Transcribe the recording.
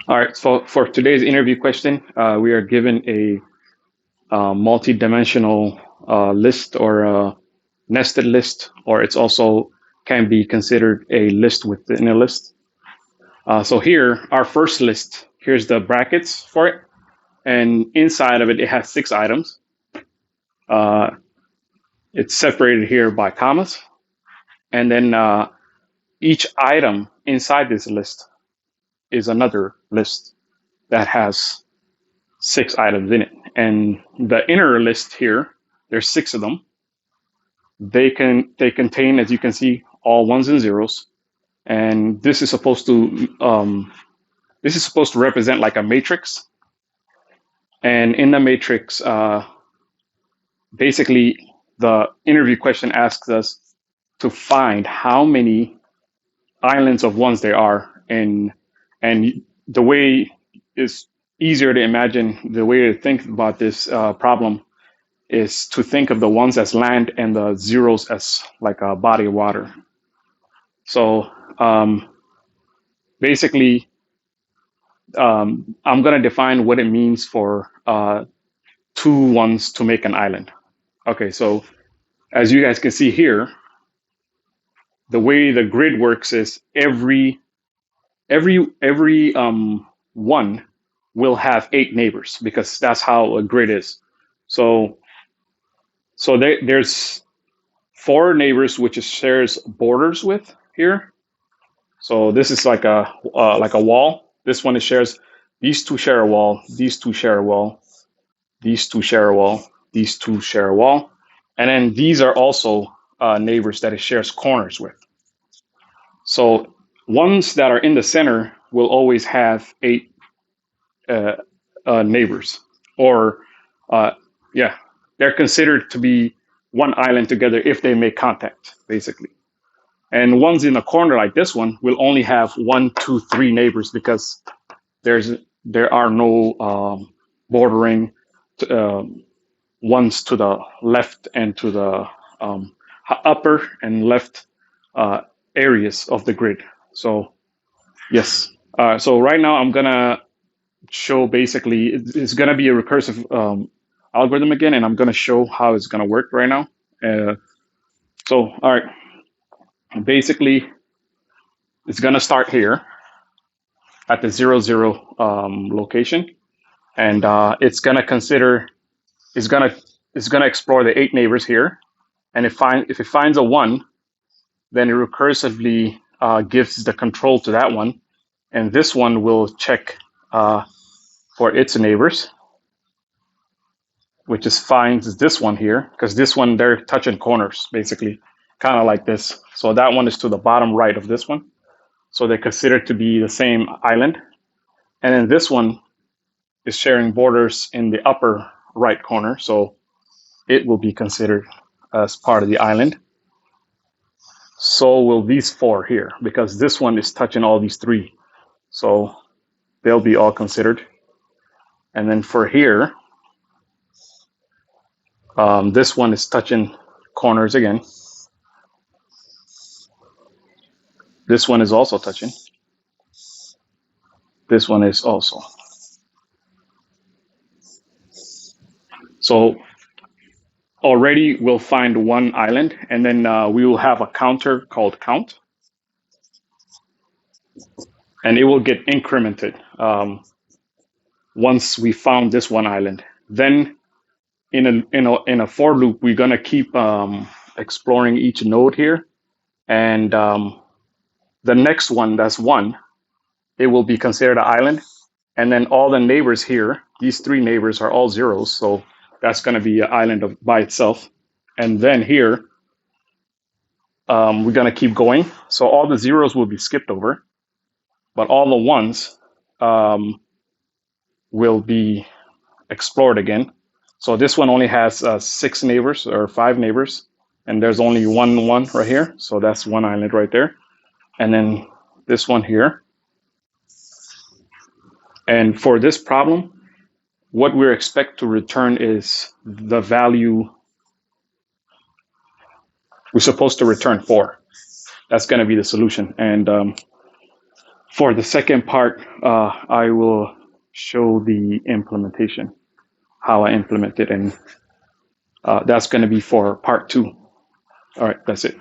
All right. So for today's interview question, we are given a multi-dimensional list or a nested list, or it's also can be considered a list within a list. So here, our first list, here's the brackets for it. And inside of it, it has 6 items. Uh, it's separated here by commas. And then each item inside this list is another list that has 6 items in it. And the inner list here, there's 6 of them. They contain, as you can see, all ones and zeros. And this is supposed to represent like a matrix. And in the matrix, basically, the interview question asks us to find how many islands of ones there are, and the way is easier to imagine. The way to think about this problem is to think of the ones as land and the zeros as like a body of water. So basically, I'm going to define what it means for 2 ones to make an island. Okay, so as you guys can see here, the way the grid works is every one will have 8 neighbors because that's how a grid is. So there's 4 neighbors which it shares borders with here. So this is like a wall. This one it shares. These two share a wall. These two share a wall. These two share a wall. These two share a wall. And then these are also neighbors that it shares corners with. So ones that are in the center will always have 8 neighbors, or yeah, they're considered to be one island together if they make contact, basically. And ones in the corner like this one will only have 1, 2, 3 neighbors because there are no bordering ones to the left and to the upper and left areas of the grid. So yes. So right now I'm gonna show basically it's gonna be a recursive algorithm again, and I'm gonna show how it's gonna work right now. So all right, basically it's gonna start here at the 0, 0 location, and it's gonna explore the 8 neighbors here, and if it finds a 1, then it recursively gives the control to that one, and this one will check for its neighbors, which is finds this one here, because this one they're touching corners basically, kind of like this. So that one is to the bottom right of this one. So they're considered to be the same island. And then this one is sharing borders in the upper right corner. So it will be considered as part of the island. So will these 4 here, because this one is touching all these 3. So they'll be all considered. And then for here, this one is touching corners again. This one is also touching. This one is also. So already we'll find one island, and then we will have a counter called count, and it will get incremented once we found this one island. Then in a for loop, we're gonna keep exploring each node here, and the next one, that's 1, it will be considered an island, and then all the neighbors here, these 3 neighbors are all zeros, so that's going to be an island by itself. And then here, we're going to keep going. So all the zeros will be skipped over, but all the ones will be explored again. So this one only has 6 neighbors or 5 neighbors, and there's only one right here. So that's one island right there. And then this one here. And for this problem, what we expect to return is the value we're supposed to return 4. That's going to be the solution. And For the second part, I will show the implementation, how I implement it, and that's going to be for part 2. All right, that's it.